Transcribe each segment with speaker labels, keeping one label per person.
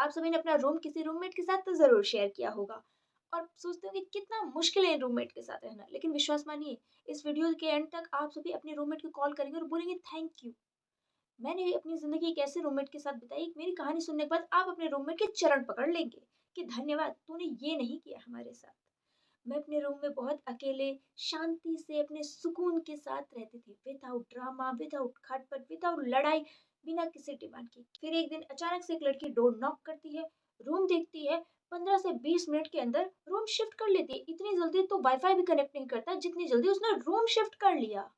Speaker 1: आप सभी ने अपना रूम किसी रूममेट के साथ तो ज़रूर शेयर किया होगा और सोचते हो कि कितना मुश्किल है रूममेट के साथ रहना। लेकिन विश्वास मानिए, इस वीडियो के एंड तक आप सभी अपने रूममेट को कॉल करेंगे और बोलेंगे थैंक यू। मैंने अपनी ज़िंदगी एक ऐसे रूममेट के साथ बिताई, मेरी कहानी सुनने के बाद आप अपने रूममेट के चरण पकड़ लेंगे कि धन्यवाद, तूने ये नहीं किया हमारे साथ। मैं अपने रूम में बहुत अकेले, शांति से, अपने सुकून के साथ रहती थी, विदाउट ड्रामा, विदाउट खटपट, विदाउट लड़ाई, बिना किसी डिमांड के। फिर एक दिन अचानक से एक लड़की डोर नॉक करती है, रूम देखती है, 15 से 20 मिनट के अंदर रूम शिफ्ट कर लेती है। इतनी जल्दी तो वाईफाई भी कनेक्ट नहीं करता, जितनी जल्दी उसने रूम शिफ्ट कर लिया।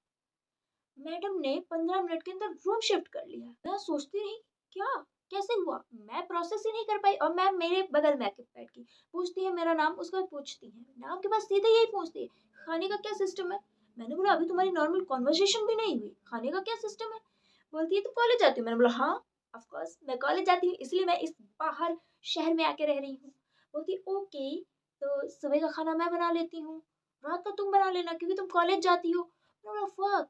Speaker 1: मैडम ने 15 मिनट के अंदर रूम शिफ्ट कर लिया। मैं सोचती रही, क्या? कैसे हुआ? मैं प्रोसेस ही नहीं कर पाई और मैम मेरे बगल में आके बैठ गई। पूछती है मेरा नाम, उसके बाद पूछती है, नाम के बाद सीधे यही पूछती है, खाने का क्या सिस्टम है? मैंने बोला अभी तुम्हारी नॉर्मल कन्वर्सेशन भी नहीं हुई, खाने का क्या सिस्टम है? बोलती है तुम कॉलेज जाती हो? मैंने बोला हाँ, ऑफ कोर्स मैं कॉलेज जाती हूँ, इसलिए मैं इस बाहर शहर में आके रह रही हूँ। बोलती है ओके, तो सुबह का खाना मैं बना लेती हूँ, रात का तुम बना लेना क्योंकि तुम कॉलेज जाती हो। मैंने बोला फक,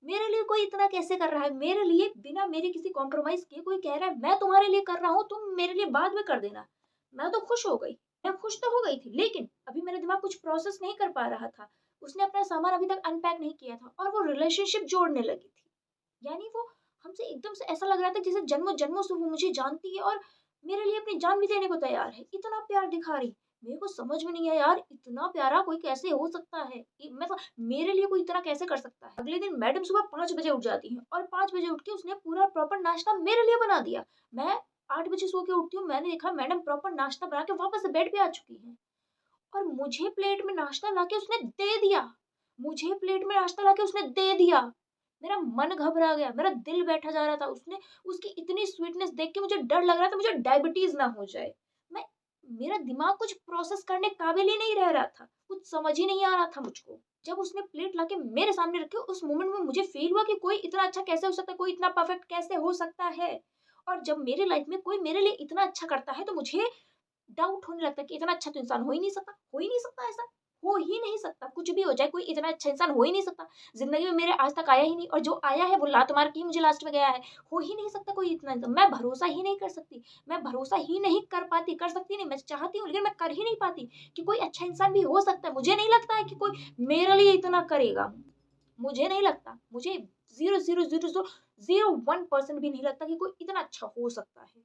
Speaker 1: मेरे लिए कोई इतना कैसे कर रहा है? मेरे लिए बिना मेरे किसी कॉम्प्रोमाइज़ किए कोई कह रहा है मैं तुम्हारे लिए कर रहा हूँ, तुम मेरे लिए बाद में कर देना। मैं तो खुश हो गई। मैं खुश तो हो गई थी, लेकिन अभी मेरा दिमाग कुछ प्रोसेस नहीं कर पा रहा था। उसने अपना सामान अभी तक अनपैक नहीं किया था और वो रिलेशनशिप जोड़ने लगी थी। यानी वो हमसे एकदम से ऐसा लग रहा था जैसे जन्मों-जन्मों से वो मुझे जानती है और मेरे लिए अपनी जान भी देने को तैयार है। इतना प्यार दिखा रही। मेरे को समझ में नहीं आया यार, इतना प्यारा कोई कैसे हो सकता है? मतलब मेरे लिए कोई इतना कैसे कर सकता है? अगले दिन मैडम सुबह 5 बजे उठ जाती हैं और 5 बजे उठ के उसने पूरा प्रॉपर नाश्ता मेरे लिए बना दिया। मैं 8 बजे सो के उठती हूँ, मैंने देखा मैडम प्रॉपर नाश्ता बना के वापस से बेड पे आ चुकी हैं और मुझे प्लेट में नाश्ता लाके उसने दे दिया। मुझे प्लेट में नाश्ता लाके उसने दे दिया। मेरा मन घबरा गया, मेरा दिल बैठा जा रहा था। उसने उसकी इतनी स्वीटनेस देख के मुझे डर लग रहा था मुझे डायबिटीज़ ना हो जाए। मैं मेरा दिमाग कुछ प्रोसेस करने काबिल ही नहीं रह रहा था। कुछ समझ ही नहीं आ रहा था मुझको। जब उसने प्लेट लाके मेरे सामने रखी उस मोमेंट में मुझे फ़ील हुआ कि कोई इतना अच्छा कैसे हो सकता है, कोई इतना परफेक्ट कैसे हो सकता है? और जब मेरे लाइफ़ में कोई मेरे लिए इतना अच्छा करता है तो मुझे डाउट होने लगता है कि इतना अच्छा तो इंसान हो ही नहीं सकता ऐसा, हो ही नहीं सकता, कुछ भी हो जाए कोई इतना अच्छा इंसान हो ही नहीं सकता। ज़िंदगी में मेरे आज तक आया ही नहीं और जो आया है वो लात मार के ही मुझे लास्ट में गया है। हो ही नहीं सकता कोई इतना इंसान, मैं भरोसा ही नहीं कर सकती, मैं भरोसा ही नहीं कर पाती, कर सकती नहीं, मैं चाहती हूँ लेकिन मैं कर ही नहीं पाती कि कोई अच्छा इंसान भी हो सकता है। मुझे नहीं लगता है कि कोई मेरे लिए इतना करेगा, मुझे नहीं लगता, मुझे 0.00001% भी नहीं लगता कि कोई इतना अच्छा हो सकता है।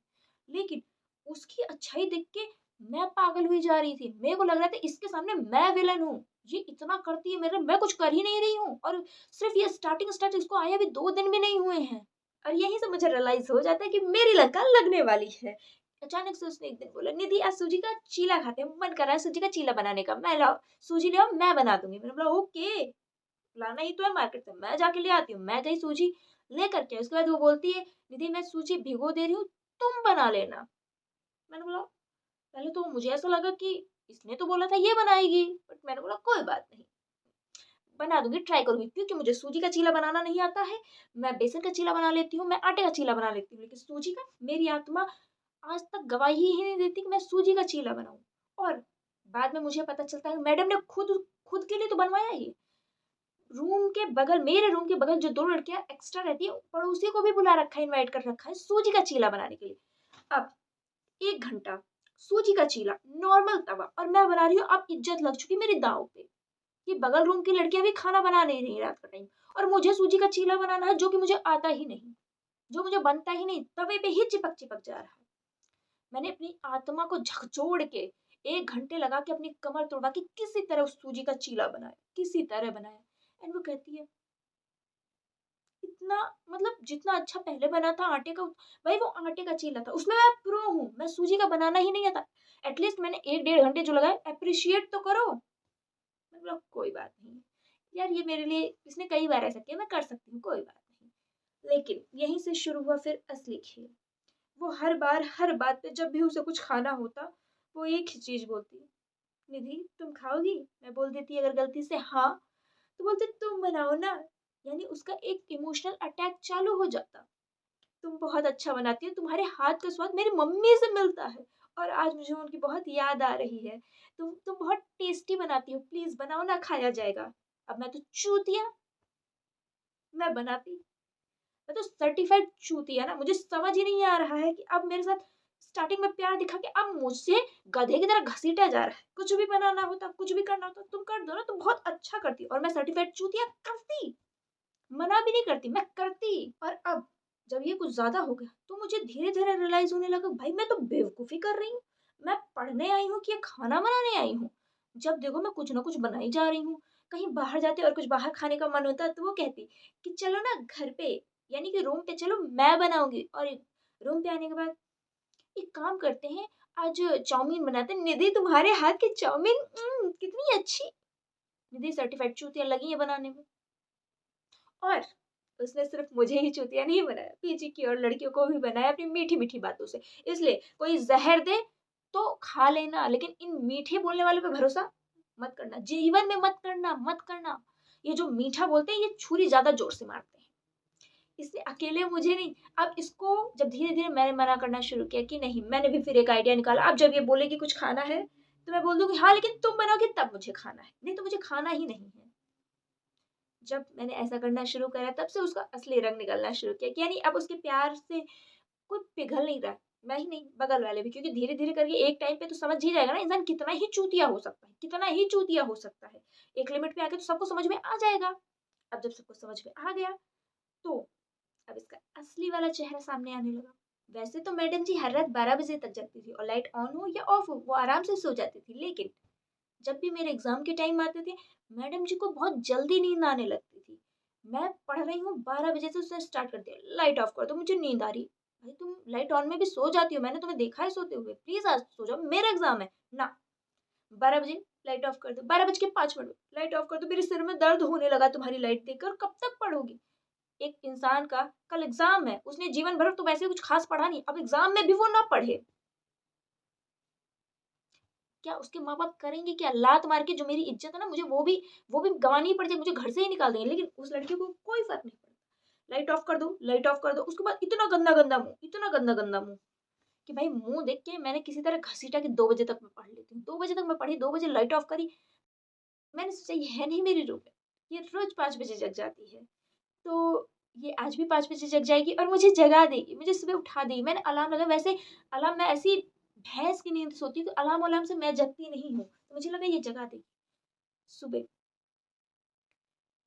Speaker 1: लेकिन उसकी अच्छाई देख के मैं पागल हुई जा रही थी। मेरे को लग रहा था इसके सामने मैं विलेन हूँ। ये इतना करती है मेरे, मैं कुछ कर ही नहीं रही हूँ और सिर्फ़ ये स्टार्टिंग इसको आए अभी 2 दिन भी नहीं हुए हैं। और यहीं से मुझे रियलाइज़ हो जाता है कि मेरी लंका लगने वाली है। अचानक से उसने एक दिन बोला, "निधि आज सूजी का चीला खाते हैं, मन कर रहा है सूजी का चीला बनाने का।" मैं लाओ सूजी ले आओ मैं बना दूँगी। मैंने बोला ओके। लाना ही तो है मार्केट से, मैं जाके ले आती हूँ। मैं गई सूजी लेकर के, उसके बाद वो बोलती है, "दीदी मैं सूजी भिगो दे रही हूँ, तुम बना लेना।" मैंने बोला पहले तो मुझे ऐसा लगा कि इसने तो बोला था ये बनाएगी, बट मैंने बोला कोई बात नहीं, बना दूँगी, ट्राई करूँगी क्योंकि मुझे सूजी का चीला बनाना नहीं आता है। मैं बेसन का चीला बना लेती हूँ, मैं आटे का चीला बना लेती हूँ, लेकिन सूजी का मेरी आत्मा आज तक गवाही ही नहीं देती कि मैं सूजी का चीला बनाऊँ। और बाद में मुझे पता चलता है मैडम ने खुद खुद के लिए तो बनवाया ये। रूम के बगल मेरे रूम के बगल जो 2 लड़कियाँ एक्स्ट्रा रहती हैं, पड़ोसी को भी बुला रखा है, इनवाइट कर रखा है सूजी का चीला बनाने के लिए। अब 1 घंटा सूजी का चीला, नॉर्मल तवा और मैं बना रही हूँ, अब इज़्ज़त लग चुकी है मेरी दाँव पे, कि बगल रूम की लड़कियाँ भी खाना बना नहीं रही रात का टाइम और मुझे सूजी का चीला बनाना है जो कि मुझे आता ही नहीं, जो मुझे बनता ही नहीं, तवे पे ही चिपक-चिपक जा रहा है। मैंने अपनी आत्मा को झकझोर के 1 घंटे लगा के अपनी कमर तोड़वा के किसी तरह उस सूजी का चीला बनाया, किसी तरह बनाया। एंड वो कहती है इतना मतलब जितना अच्छा पहले बना था आटे का भाई वो आटे का चीला था, उसमें मैं प्रो हूँ, मैं सूजी का बनाना ही नहीं आता। एटलीस्ट मैंने 1 डेढ़ घंटे जो लगाए एप्रिशिएट तो करो। मैंने बोला कोई बात नहीं, यार ये मेरे लिए इसने कई बार ऐसा किया मैं कर सकती हूँ, कोई बात नहीं। लेकिन यहीं से शुरू हुआ फिर असली खेल। वो हर बार, हर बात पे जब भी उसे कुछ खाना होता, वो एक ही चीज़ बोलती, "निधि तुम खाओगी?" मैं बोल देती अगर गलती से हाँ, तो बोलती तुम बनाओ ना। यानी उसका एक इमोशनल अटैक चालू हो जाता। तुम बहुत अच्छा बनाती हो, तुम्हारे हाथ का स्वाद मेरी मम्मी से मिलता है और आज मुझे उनकी बहुत याद आ रही है। तुम बहुत टेस्टी बनाती हो, प्लीज़ बनाओ ना खाया जाएगा। अब मैं तो चूतिया, मैं बनाती। मैं तो सर्टिफाइड चूतिया ना, मुझे समझ ही नहीं आ रहा है कि अब मेरे साथ स्टार्टिंग में प्यार दिखा के अब मुझसे गधे की तरह घसीटा जा रहा है। कुछ भी बनाना होता, कुछ भी करना होता, तुम कर दो ना, तुम बहुत अच्छा करती हो। और मैं सर्टिफाइड चूतिया करती, मना भी नहीं करती, मैं करती। और अब जब ये कुछ ज़्यादा हो गया, तो मुझे धीरे-धीरे रियलाइज़ होने लगा, भाई मैं तो बेवकूफ़ी कर रही हूँ। मैं पढ़ने आई हूँ कि ये खाना बनाने आई हूँ? जब देखो मैं कुछ न कुछ बनाई जा रही हूँ। कहीं बाहर जाते और कुछ बाहर खाने का मन होता तो वो कहती कि चलो ना घर पे, यानी कि रूम पे चलो, मैं बनाऊँगी। और रूम पे आने के बाद एक काम करते हैं, आज चाउमीन बनाते हैं। निधि तुम्हारे हाथ की चाउमीन कितनी अच्छी। निधि सर्टिफाइड चूतिया लगी है बनाने में। और उसने सिर्फ मुझे ही चूतिया नहीं बनाया, पीजी की और लड़कियों को भी बनाया अपनी मीठी-मीठी बातों से। इसलिए कोई ज़हर दे तो खा लेना, लेकिन इन मीठे बोलने वालों पे भरोसा मत करना। जीवन में मत करना, मत करना। ये जो मीठा बोलते हैं, ये छुरी ज़्यादा ज़ोर से मारते हैं। इसलिए अकेले मुझे नहीं, अब इसको जब धीरे-धीरे मैंने मना करना शुरू किया कि नहीं, मैंने भी फिर एक आइडिया निकाला। अब जब ये बोलेगी कुछ खाना है, तो मैं बोल दूँगी हाँ, लेकिन तुम बनाओगी तब मुझे खाना है, नहीं तो मुझे खाना ही नहीं है। जब मैंने ऐसा करना शुरू करा, तब से उसका असली रंग निकलना शुरू किया कि यानी अब उसके प्यार से कोई पिघल नहीं रहा है। मैं ही नहीं, बगल वाले भी, क्योंकि धीरे-धीरे करके एक टाइम पे तो समझ ही जाएगा ना इंसान कितना ही चूतिया हो सकता है, कितना ही चूतिया हो सकता है। एक लिमिट पे आके तो सबको समझ में आ जाएगा। अब जब सबको समझ में आ गया, तो अब इसका असली वाला चेहरा सामने आने लगा। वैसे तो मैडम जी हर रात 12 बजे तक जगती थी और लाइट ऑन हो या ऑफ हो, वो आराम से सो जाती थी। लेकिन जब भी मेरे एग्ज़ाम के टाइम आते थे, मैडम जी को बहुत जल्दी नींद आने लगती थी। मैं पढ़ रही हूँ, 12 बजे से उसने स्टार्ट कर दिया, लाइट ऑफ कर दो, मुझे नींद आ रही है। भाई तुम लाइट ऑन में भी सो जाती हो, मैंने तुम्हें देखा है सोते हुए, प्लीज़ आज सो जाओ, मेरा एग्ज़ाम है। ना, 12 बजे लाइट ऑफ कर दो, 12 बज के 5 मिनट लाइट ऑफ कर दो, मेरे सिर में दर्द होने लगा तुम्हारी लाइट देखकर, कब तक पढ़ोगी? एक इंसान का कल एग्ज़ाम है, उसने जीवन भर तो वैसे कुछ ख़ास पढ़ा नहीं, अब एग्ज़ाम में भी वो ना पढ़े, क्या उसके माँ-बाप करेंगे क्या? लात मार के जो मेरी इज़्ज़त है ना, मुझे वो भी गँवानी ही पड़ जाए, मुझे घर से ही निकाल देंगे, लेकिन उस लड़की को कोई फ़र्क नहीं पड़ता। लाइट ऑफ कर दो, लाइट ऑफ कर दो, उसके बाद इतना गंदा-गंदा मुँह, इतना गंदा-गंदा मुँह कि भाई मुँह देख के मैंने किसी तरह घसीटा कि 2 बजे तक मैं पढ़ लेती हूँ। 2 बजे तक मैं पढ़ी, 2 बजे लाइट ऑफ करी, मैंने सोचा ये है नहीं मेरी रूममेट, ये रोज़ 5 बजे जग जाती है। तो ये आज भी 5 बजे जग जाएगी और मुझे जगा देगी, मुझे सुबह उठा देगी। मैंने अलार्म लगाया, वैसे अलार्म, मैं ऐसी भैंस की नींद सोती हूँ कि अलार्म-वलार्म से मैं जगती नहीं हूँ। तो मुझे लगा ये जगा देगी। सुबह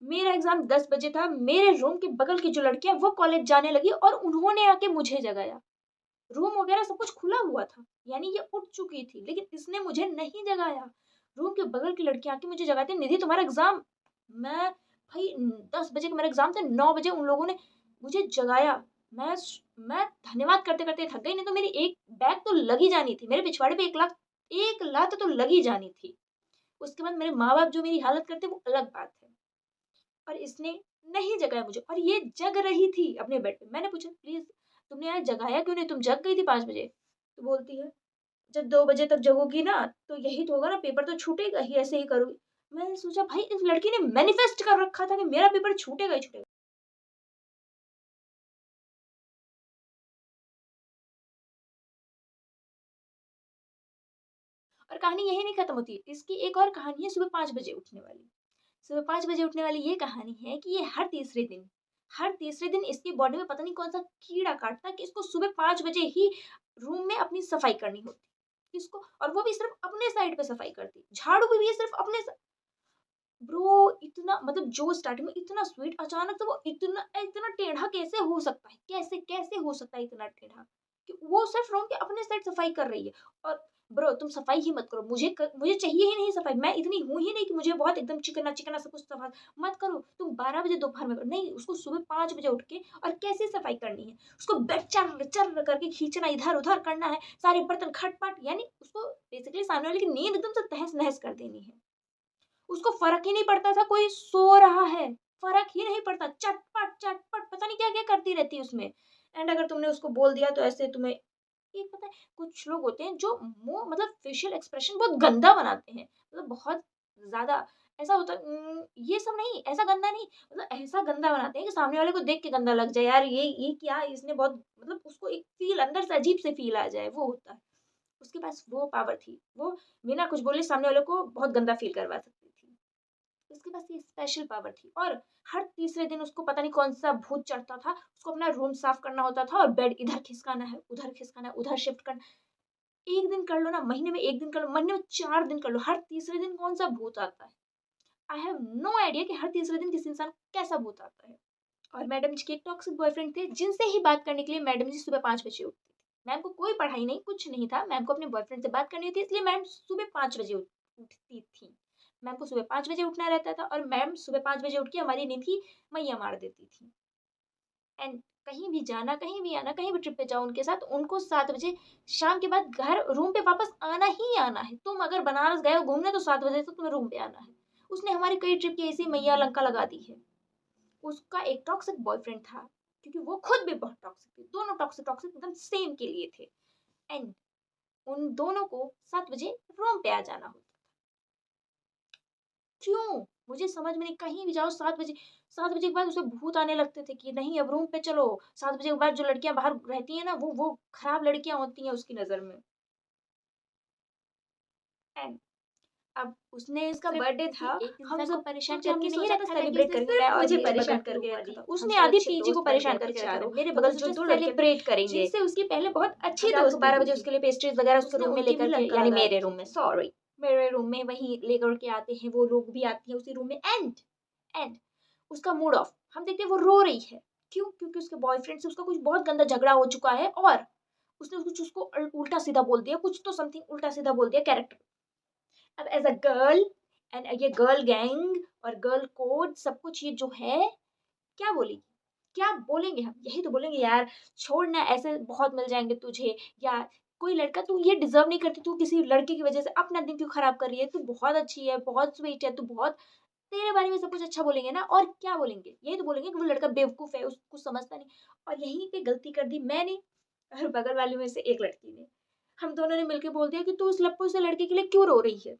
Speaker 1: मेरा एग्ज़ाम 10 बजे था, मेरे रूम के बगल की जो लड़की है वो कॉलेज जाने लगी और उन्होंने आके मुझे जगाया। रूम वगैरह सब कुछ खुला हुआ था, यानी ये उठ चुकी थी, लेकिन इसने मुझे नहीं जगाया। रूम के बगल की लड़की आके मुझे जगाती है, "निधि तुम्हारा एग्ज़ाम।" मैं भई 10 बजे का मेरा एग्ज़ाम था, 9 बजे उन लोगों ने मुझे जगाया। मैं धन्यवाद करते-करते थक गई, नहीं तो मेरी एक बैग तो लग ही जानी थी। मेरे पिछवाड़े पे 1 लात तो लग ही जानी थी। उसके बाद मेरे माँ-बाप जो मेरी हालत करते वो अलग बात है। और इसने नहीं जगाया मुझे और ये जग रही थी अपने बेड पे। मैंने पूछा, प्लीज़ तुमने यार जगाया क्यों नहीं? तुम जग गई थी 5 बजे। तो बोलती है, जब 2 बजे तक जगोगी ना तो यही तो होगा ना, पेपर तो छूटेगा ही, ऐसे ही करोगी। मैंने सोचा भाई इस लड़की ने मैनिफेस्ट कर रखा था कि मेरा पेपर छूटेगा ही छूटेगा। और कहानी यही नहीं खत्म होती। इसकी एक और कहानी है सुबह 5 बजे उठने वाली। सुबह 5 बजे उठने वाली ये कहानी है कि ये हर तीसरे दिन इसकी बॉडी में पता नहीं कौन-सा कीड़ा काटता है कि इसको सुबह 5 बजे ही रूम में अपनी सफाई करनी होती। इसको, और वो भी सिर्फ़ अपने साइड पे सफाई करती। झाड़ू भी ये सिर्फ़ अपने स ब्रो, इतना मतलब जो स्टार्टिंग में इतना स्वीट, अचानक से वो इतना इतना टेढ़ा कैसे हो सकता है? कैसे हो सकता है इतना टेढ़ा? कि वो सिर्फ़ रूम के अपने साइड सफाई कर रही है। और ब्रो तुम सफाई ही मत करो, मुझे चाहिए ही नहीं सफाई, मैं इतनी हूँ ही नहीं कि मुझे बहुत एकदम चिकना-चिकना सब कुछ सफा मत करो। तुम 12 बजे दोपहर में करो, नहीं उसको सुबह 5 बजे उठ के और कैसे सफाई करनी है? उसको बेड चर्र-चर्र करके खींचना, इधर-उधर करना है, सारे बर्तन खट-पट, यानी उसको बेसिकली सामने वाले की नींद एकदम से तहस-नहस कर देनी है। उसको फ़र्क ही नहीं पड़ता था कोई सो रहा है, फ़र्क ही नहीं पड़ता, चटपट पता नहीं क्या-क्या करती रहती है उसमें। एंड अगर तुमने उसको बोल दिया तो ऐसे तुम्हें एक पता है, कुछ लोग होते हैं जो मुँह मतलब फेशियल एक्सप्रेशन बहुत गंदा बनाते हैं, मतलब बहुत ज़्यादा ऐसा होता है, ये सब नहीं, ऐसा गंदा नहीं, मतलब ऐसा गंदा बनाते हैं कि सामने वाले को देख के गंदा लग जाए, यार ये क्या इसने बहुत, मतलब उसको एक फ़ील अंदर से अजीब से फ़ील आ जाए, वो होता है। उसके पास वो पावर थी, वो बिना कुछ बोले सामने वाले को बहुत गंदा फ़ील करवा सकती थी। उसके पास ये स्पेशल पावर थी और हर तीसरे दिन उसको पता नहीं कौन-सा भूत चढ़ता था, उसको अपना रूम साफ करना होता था और बेड इधर खिसकाना है, उधर खिसकाना है, उधर शिफ्ट करना। 1 दिन कर लो ना, महीने में 1 दिन कर लो, महीने में 4 दिन कर लो, हर तीसरे दिन कौन-सा भूत आता है? आई हैव नो आइडिया कि हर तीसरे दिन किसी इंसान को कैसा भूत आता है। और मैडम जी के एक टॉक्सिक बॉयफ्रेंड थे, जिनसे ही बात करने के लिए मैडम जी सुबह 5 बजे उठती थी। मैम को कोई पढ़ाई नहीं, कुछ नहीं था, मैम को अपने बॉयफ्रेंड से बात करनी थी, इसलिए मैम सुबह 5 बजे उठती थी। मैम को सुबह 5 बजे उठना रहता था और मैम सुबह 5 बजे उठ के हमारी नींद की मैया मार देती थी। एंड कहीं भी जाना, कहीं भी आना, कहीं भी ट्रिप पे जाओ उनके साथ, उनको 7 बजे शाम के बाद घर रूम पे वापस आना ही आना है। तुम अगर बनारस गए हो घूमने तो 7 बजे तक तुम्हें रूम पे आना है। उसने हमारी कई ट्रिप की ऐसी मैया लंका लगा दी है। उसका एक टॉक्सिक बॉयफ्रेंड था, क्योंकि वो खुद भी बहुत टॉक्सिक थी। दोनों टॉक्सिक टॉक्सिक एकदम सेम के लिए थे। एंड उन दोनों को 7 बजे रूम पे आ जाना होता। क्यों? मुझे समझ में नहीं, कहीं भी जाओ 7 बजे के बाद उसे भूत आने लगते थे कि नहीं अब रूम पे चलो। 7 बजे के बाद जो लड़कियाँ बाहर रहती हैं ना वो खराब लड़कियाँ होती हैं उसकी नज़र में। एंड अब उसने उसका
Speaker 2: सिर्फ
Speaker 1: बर्थडे
Speaker 2: किसी
Speaker 1: था,
Speaker 2: एक
Speaker 1: हम
Speaker 2: इंसान को
Speaker 1: सब
Speaker 2: परेशान
Speaker 1: सोचे हमने
Speaker 2: करके नहीं
Speaker 1: सोचा था
Speaker 2: रखा था कि
Speaker 1: सेलिब्रेट
Speaker 2: उसने
Speaker 1: करेंगे, मैं
Speaker 2: सिर्फ
Speaker 1: और
Speaker 2: मुझे
Speaker 1: मेरे
Speaker 2: परेशान
Speaker 1: बगल के
Speaker 2: करके
Speaker 1: रूम
Speaker 2: रखा
Speaker 1: वाली।
Speaker 2: था।
Speaker 1: उसने
Speaker 2: हम सब
Speaker 1: आधी
Speaker 2: अच्छे
Speaker 1: पीजी को
Speaker 2: दोस्त बन
Speaker 1: परेशान
Speaker 2: गए थे
Speaker 1: करके रखा था।
Speaker 2: चारों।
Speaker 1: मेरे
Speaker 2: तो
Speaker 1: बगल
Speaker 2: हमने
Speaker 1: के जो
Speaker 2: सोचा
Speaker 1: 2 लड़के थे,
Speaker 2: सेलिब्रेट करेंगे।
Speaker 1: जिनसे उसकी पहले बहुत अच्छी
Speaker 2: हम रात को
Speaker 1: दोस्ती
Speaker 2: 12
Speaker 1: भी
Speaker 2: बजे
Speaker 1: थी।
Speaker 2: उसके लिए पेस्ट्रीज वगैरह उसके
Speaker 1: उसने
Speaker 2: रूम में
Speaker 1: उनकी भी
Speaker 2: लेकर के,
Speaker 1: लंका
Speaker 2: यानी
Speaker 1: लगा
Speaker 2: मेरे
Speaker 1: रखी
Speaker 2: रूम में,
Speaker 1: थी।
Speaker 2: सॉरी।
Speaker 1: मेरे रूम में वही लेकर के आते हैं, वो लोग भी आती हैं उसी रूम में। एंड उसका मूड ऑफ, हम देखते हैं वो रो रही है। क्यों? क्योंकि उसके बॉयफ्रेंड से उसका कुछ बहुत गंदा झगड़ा हो चुका है और उसने कुछ उसको उल्टा सीधा बोल दिया, कुछ तो समथिंग उल्टा सीधा बोल दिया कैरेक्टर। अब एज अ गर्ल एंड ये गर्ल गैंग और गर्ल कोड सब कुछ ये जो है, क्या बोलेगी? क्या बोलेंगे हम? यही तो बोलेंगे यार छोड़ ना, ऐसे बहुत मिल जाएँगे तुझे, या कोई लड़का तू ये डिज़र्व नहीं करती, तू किसी लड़के की वज़ह से अपना दिन क्यों खराब कर रही है? तू बहुत अच्छी है, बहुत स्वीट है, तू बहुत, तेरे बारे में सब कुछ अच्छा बोलेंगे ना, और क्या बोलेंगे? यही तो बोलेंगे कि वो लड़का बेवकूफ़ है, उसको समझता नहीं। और यहीं पे गलती कर दी मैंने और बगल वाले में से एक लड़की ने। हम दोनों ने मिलके बोल दिया कि तू उस लप्पू से लड़के के लिए क्यों रो रही है?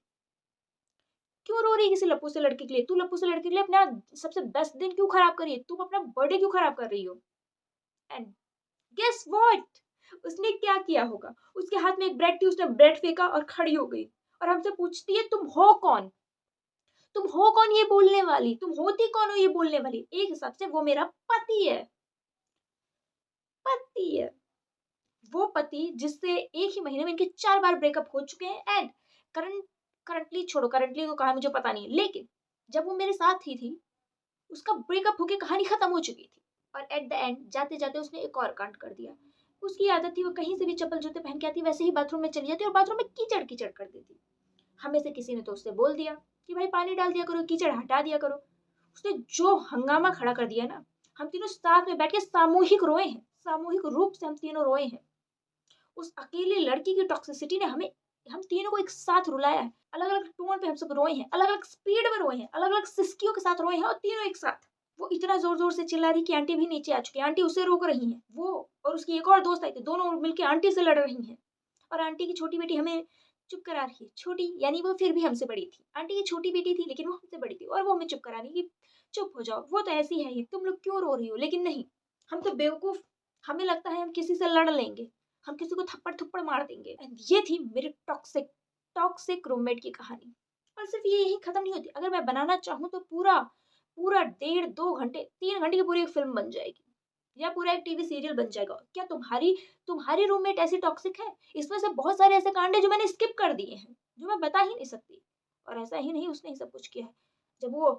Speaker 1: क्यों रो रही है किसी लप्पू से लड़के के लिए? तू लप्पू से लड़के के लिए अपना सबसे बेस्ट दिन क्यों खराब कर रही है? तुम अपना बर्थडे क्यों खराब कर रही हो? And guess what? उसने क्या किया होगा? उसके हाथ में एक ब्रेड थी, उसने ब्रेड फेंका और खड़ी हो गई और हमसे पूछती है तुम हो कौन? तुम हो कौन ये बोलने वाली? तुम होती कौन हो ये बोलने वाली? एक हिसाब से वो मेरा पति है। पति है। वो पति जिससे एक ही महीने में इनके 4 बार ब्रेकअप हो चुके हैं। एंड करंटली छोड़ो, करंटली तो कहाँ है मुझे पता नहीं है, लेकिन जब वो मेरे साथ ही थी, उसका ब्रेकअप होके कहानी खत्म हो चुकी थी और एट द एंड जाते-जाते उसने एक और कांड कर दिया। उसकी आदत थी वो कहीं से भी चप्पल-जूते पहन के आती, वैसे ही बाथरूम में चली जाती और बाथरूम में कीचड़-कीचड़ कर देती। हमें से किसी ने तो उससे बोल दिया कि भाई पानी डाल दिया करो, कीचड़ हटा दिया करो। उसने जो हंगामा खड़ा कर दिया ना, हम तीनों साथ में बैठ के सामूहिक रोए हैं, सामूहिक रूप से हम तीनों रोए हैं। उस अकेली लड़की की टॉक्सिसिटी ने हम तीनों को एक साथ रुलाया है। अलग-अलग टोन पे हम सब रोए हैं, अलग-अलग स्पीड में रोए हैं, अलग-अलग सिसकियों के साथ रोए हैं और तीनों एक साथ। वो इतना ज़ोर-ज़ोर से चिल्ला रही कि आंटी भी नीचे आ चुकी है। आंटी उसे रोक रही हैं। वो और उसकी एक और दोस्त आई थी, दोनों मिलके आंटी से लड़ रही हैं। और आंटी की छोटी बेटी हमें चुप करा रही है। छोटी यानी वो फिर भी हमसे बड़ी थी। आंटी की छोटी बेटी थी लेकिन वो हमसे बड़ी थी और वो हमें चुप करा रही कि चुप हो जाओ, वो तो ऐसी है ही, तुम लोग क्यों रो रही हो? लेकिन नहीं, हम तो बेवकूफ़, हमें लगता है हम किसी से लड़ लेंगे, हम किसी को थप्पड़-थप्पड़ मार देंगे। एंड ये थी मेरे टॉक्सिक टॉक्सिक रूममेट की कहानी। और सिर्फ़ ये यहीं खत्म नहीं होती। अगर मैं बनाना चाहूँ तो पूरा पूरा डेढ़ 2 घंटे, 3 घंटे की पूरी एक फ़िल्म बन जाएगी या पूरा एक टीवी सीरियल बन जाएगा। क्या तुम्हारी रूममेट ऐसी टॉक्सिक है? इसमें से बहुत सारे ऐसे कांड हैं जो मैंने स्किप कर दिए हैं, जो मैं बता ही नहीं सकती। और ऐसा ही नहीं उसने ही सब कुछ किया है। जब वो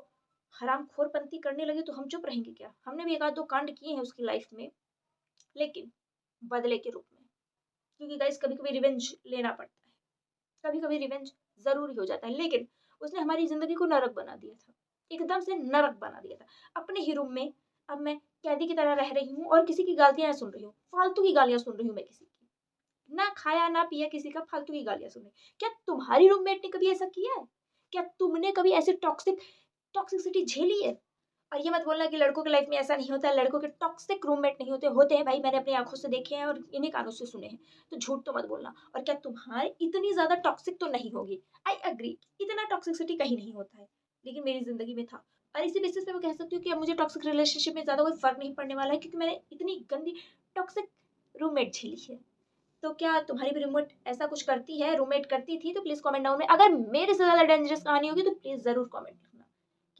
Speaker 1: हरामखोरपंती करने लगी तो हम चुप रहेंगे क्या? हमने भी 1 आध 2 कांड किए हैं उसकी लाइफ़ में, लेकिन बदले के रूप में। क्योंकि गाइस कभी-कभी रिवेंज लेना पड़ता है। कभी-कभी रिवेंज ज़रूरी हो जाता है, लेकिन उसने हमारी ज़िंदगी को नरक बना दिया था। एकदम से नरक बना दिया था। अपने ही रूम में अब मैं कैदी की तरह रह रही हूँ और किसी की गालियाँ सुन रही हूँ। फालतू की गालियाँ सुन रही हूँ मैं किसी की। ना खाया, ना पिया किसी का, फालतू की गालियाँ सुन रही हूँ। क्या तुम्हारी रूममेट ने कभी ऐसा किया है? क्या तुमने कभी ऐसी टॉक्सिसिटी झेली है? और ये मत बोलना कि लड़कों की लाइफ में ऐसा नहीं होता है, लड़कों के टॉक्सिक रूममेट नहीं होते, होते हैं भाई, मैंने अपनी आँखों से देखे हैं और इन्हीं कानों से सुने हैं, तो झूठ तो मत बोलना। और क्या तुम्हारे इतनी ज़्यादा टॉक्सिक तो नहीं होगी, आई एग्री, इतना टॉक्सिसिटी कहीं नहीं होता है, लेकिन मेरी ज़िंदगी में था। और इसी बेसिस पे मैं कह सकती हूँ कि अब मुझे टॉक्सिक रिलेशनशिप में ज़्यादा कोई फ़र्क नहीं पड़ने वाला है क्योंकि मैंने इतनी गंदी टॉक्सिक रूममेट झेली है। तो क्या तुम्हारी भी रूममेट ऐसा कुछ करती है, रूममेट करती थी? तो प्लीज़ कमेंट डाउन में, अगर मेरे से ज़्यादा डेंजरस कहानी होगी तो प्लीज़ ज़रूर कमेंट करना।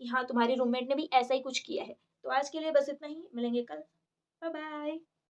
Speaker 1: कि हाँ, तुम्हारी रूममेट ने भी ऐसा ही कुछ किया है। तो आज के लिए बस इतना ही, मिलेंगे कल। Bye bye.